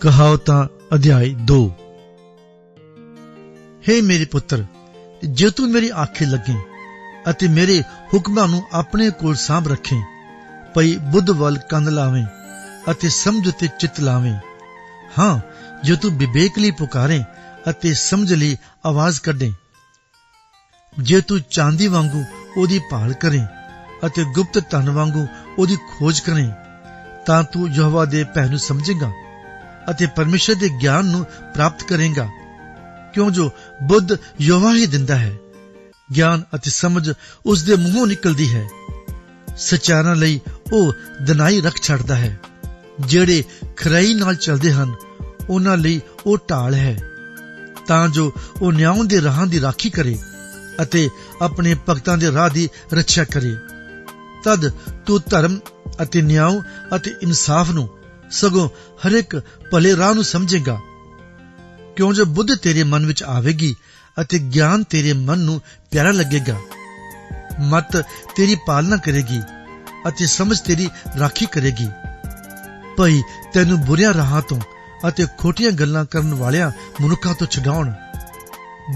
ਕਹਾਵਤਾਂ ਅਧਿਆਇ 2। हे ਮੇਰੇ ਪੁੱਤਰ, ਜੇ ਤੂੰ ਮੇਰੀ ਆਖੇ ਲੱਗੇ ਅਤੇ ਮੇਰੇ ਹੁਕਮਾਂ ਨੂੰ ਆਪਣੇ ਕੋਲ ਸਾਂਭ ਰੱਖੇ, ਭਈ ਬੁੱਧ ਵੱਲ ਕੰਨ ਲਾਵੇਂ ਅਤੇ ਸਮਝ ਤੇ ਚਿੱਤ ਲਾਵੇਂ। ਹਾਂ, ਜੇ ਤੂੰ ਵਿਵੇਕ ਲਈ ਪੁਕਾਰੇ ਅਤੇ ਸਮਝ ਲਈ ਆਵਾਜ਼ ਕੱਢੇ, ਜੇ ਤੂੰ ਚਾਂਦੀ ਵਾਂਗੂ ਉਹਦੀ ਭਾਲ ਕਰੇ ਅਤੇ ਗੁਪਤ ਧਨ ਵਾਂਗੂ ਉਹਦੀ ਖੋਜ ਕਰੇ, ਤਾਂ ਤੂੰ ਯਹੋਵਾ ਦੇ ਭੈ ਨੂੰ ਸਮਝੇਗਾ ਅਤੇ ਪਰਮੇਸ਼ਰ ਦੇ ਗਿਆਨ ਨੂੰ ਪ੍ਰਾਪਤ ਕਰੇਗਾ, ਕਿਉਂ ਜੋ ਬੁੱਧ ਯਹੋਵਾ ਹੀ ਦਿੰਦਾ ਹੈ, ਗਿਆਨ ਅਤੇ ਸਮਝ ਉਸ ਦੇ ਮੂੰਹੋਂ ਨਿਕਲਦੀ ਹੈ। ਸਚਿਆਰਾਂ ਲਈ ਉਹ ਦਿਨਾਈ ਰੱਖ ਛੱਡਦਾ ਹੈ, ਜਿਹੜੇ ਖਰਾਈ ਨਾਲ ਚੱਲਦੇ ਹਨ ਉਹਨਾਂ ਲਈ ਉਹ ਢਾਲ ਹੈ, ਤਾਂ ਜੋ ਉਹ ਨਿਆਂ ਦੇ ਰਾਹਾਂ ਦੀ ਰਾਖੀ ਕਰੇ ਅਤੇ ਆਪਣੇ ਭਗਤਾਂ ਦੇ ਰਾਹ ਦੀ ਰੱਖਿਆ ਕਰੇ। ਤਦ ਤੂੰ ਧਰਮ ਅਤੇ ਨਿਆਂ ਅਤੇ ਇਨਸਾਫ ਨੂੰ, ਸਗੋਂ ਹਰੇਕ ਭਲੇ ਰਾਹ ਨੂੰ ਸਮਝੇਗਾ, ਕਿਉਂ ਜੋ ਬੁੱਧ ਤੇਰੇ ਮਨ ਵਿੱਚ ਆਵੇਗੀ ਅਤੇ ਗਿਆਨ ਤੇਰੇ ਮਨ ਨੂੰ ਪਿਆਰਾ ਲੱਗੇਗਾ। ਮਤ ਤੇਰੀ ਪਾਲਣਾ ਕਰੇਗੀ ਅਤੇ ਸਮਝ ਤੇਰੀ ਰਾਖੀ ਕਰੇਗੀ, ਭਈ ਤੈਨੂੰ ਬੁਰੀਆਂ ਰਾਹਾਂ ਤੋਂ ਅਤੇ ਖੋਟੀਆਂ ਗੱਲਾਂ ਕਰਨ ਵਾਲਿਆਂ ਮਨੁੱਖਾਂ ਤੋਂ ਛਡਾਉਣ,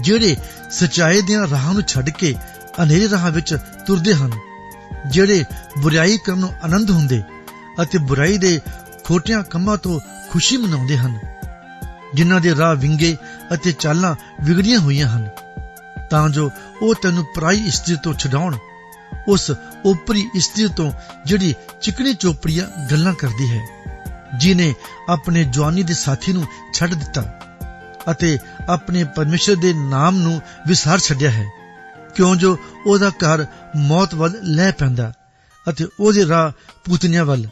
ਜਿਹੜੇ ਸਚਾਈ ਦੀਆਂ ਰਾਹਾਂ ਨੂੰ ਛੱਡ ਕੇ ਹਨੇਰੇ ਰਾਹਾਂ ਵਿੱਚ ਤੁਰਦੇ ਹਨ, ਜਿਹੜੇ ਬੁਰਾਈ ਕਰਨ ਨੂੰ ਆਨੰਦ ਹੁੰਦੇ ਅਤੇ ਬੁਰਾਈ ਦੇ ਖੋਟਿਆਂ ਕੰਮਾਂ ਤੋਂ ਖੁਸ਼ੀ ਮਨਾਉਂਦੇ ਹਨ, ਜਿਨ੍ਹਾਂ ਦੇ ਰਾਹ ਵਿੰਗੇ ਅਤੇ ਚਾਲਾਂ ਵਿਗੜੀਆਂ ਹੋਈਆਂ ਹਨ, ਤਾਂ ਜੋ ਉਹ ਤੈਨੂੰ ਪਰਾਈ ਇਸਤਰੀ ਤੋਂ ਛਡਾਉਣ, ਉਸ ਓਪਰੀ ਇਸਤਰੀ ਤੋਂ ਜਿਹੜੀ ਚਿਕਣੀ ਚੋਪੜੀਆਂ ਗੱਲਾਂ ਕਰਦੀ ਹੈ, ਜਿਹਨੇ ਆਪਣੇ ਜਵਾਨੀ ਦੇ ਸਾਥੀ ਨੂੰ ਛੱਡ ਦਿੱਤਾ ਅਤੇ ਆਪਣੇ ਪਰਮੇਸ਼ਰ ਦੇ ਨਾਮ ਨੂੰ ਵਿਸਾਰ ਛੱਡਿਆ ਹੈ, ਕਿਉਂ ਜੋ ਉਹਦਾ ਘਰ ਮੌਤ ਵੱਲ ਲੈ ਪੈਂਦਾ ਅਤੇ ਉਹਦੇ ਰਾਹ ਪੂਤਨਿਆਂ ਵੱਲ।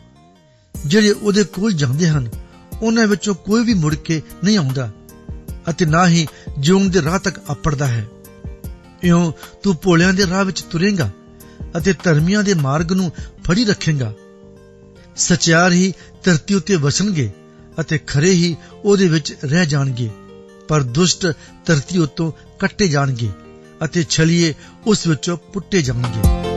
ਜਿਹੜੇ ਉਹਦੇ ਕੋਲ ਜਾਂਦੇ ਹਨ ਉਹਨਾਂ ਵਿੱਚੋਂ ਕੋਈ ਵੀ ਮੁੜ ਕੇ ਨਹੀਂ ਆਉਂਦਾ ਅਤੇ ਨਾ ਹੀ ਜਿਉਣ ਦੇ ਰਾਹ ਤੱਕ ਆਪੜਦਾ ਹੈ। ਇਉਂ ਤੂੰ ਭੋਲਿਆਂ ਦੇ ਰਾਹ ਵਿੱਚ ਤੁਰੇਂਗਾ ਅਤੇ ਧਰਮੀਆਂ ਦੇ ਮਾਰਗ ਨੂੰ ਫੜੀ ਰੱਖੇਂਗਾ। ਸਚਿਆਰ ਹੀ ਧਰਤੀ ਉੱਤੇ ਵਸਣਗੇ ਅਤੇ ਖਰੇ ਹੀ ਉਹਦੇ ਵਿੱਚ ਰਹਿ ਜਾਣਗੇ, ਪਰ ਦੁਸ਼ਟ ਧਰਤੀ ਉੱਤੋਂ ਕੱਟੇ ਜਾਣਗੇ ਅਤੇ ਛਲੀਏ ਉਸ ਵਿੱਚੋਂ ਪੁੱਟੇ ਜਾਣਗੇ।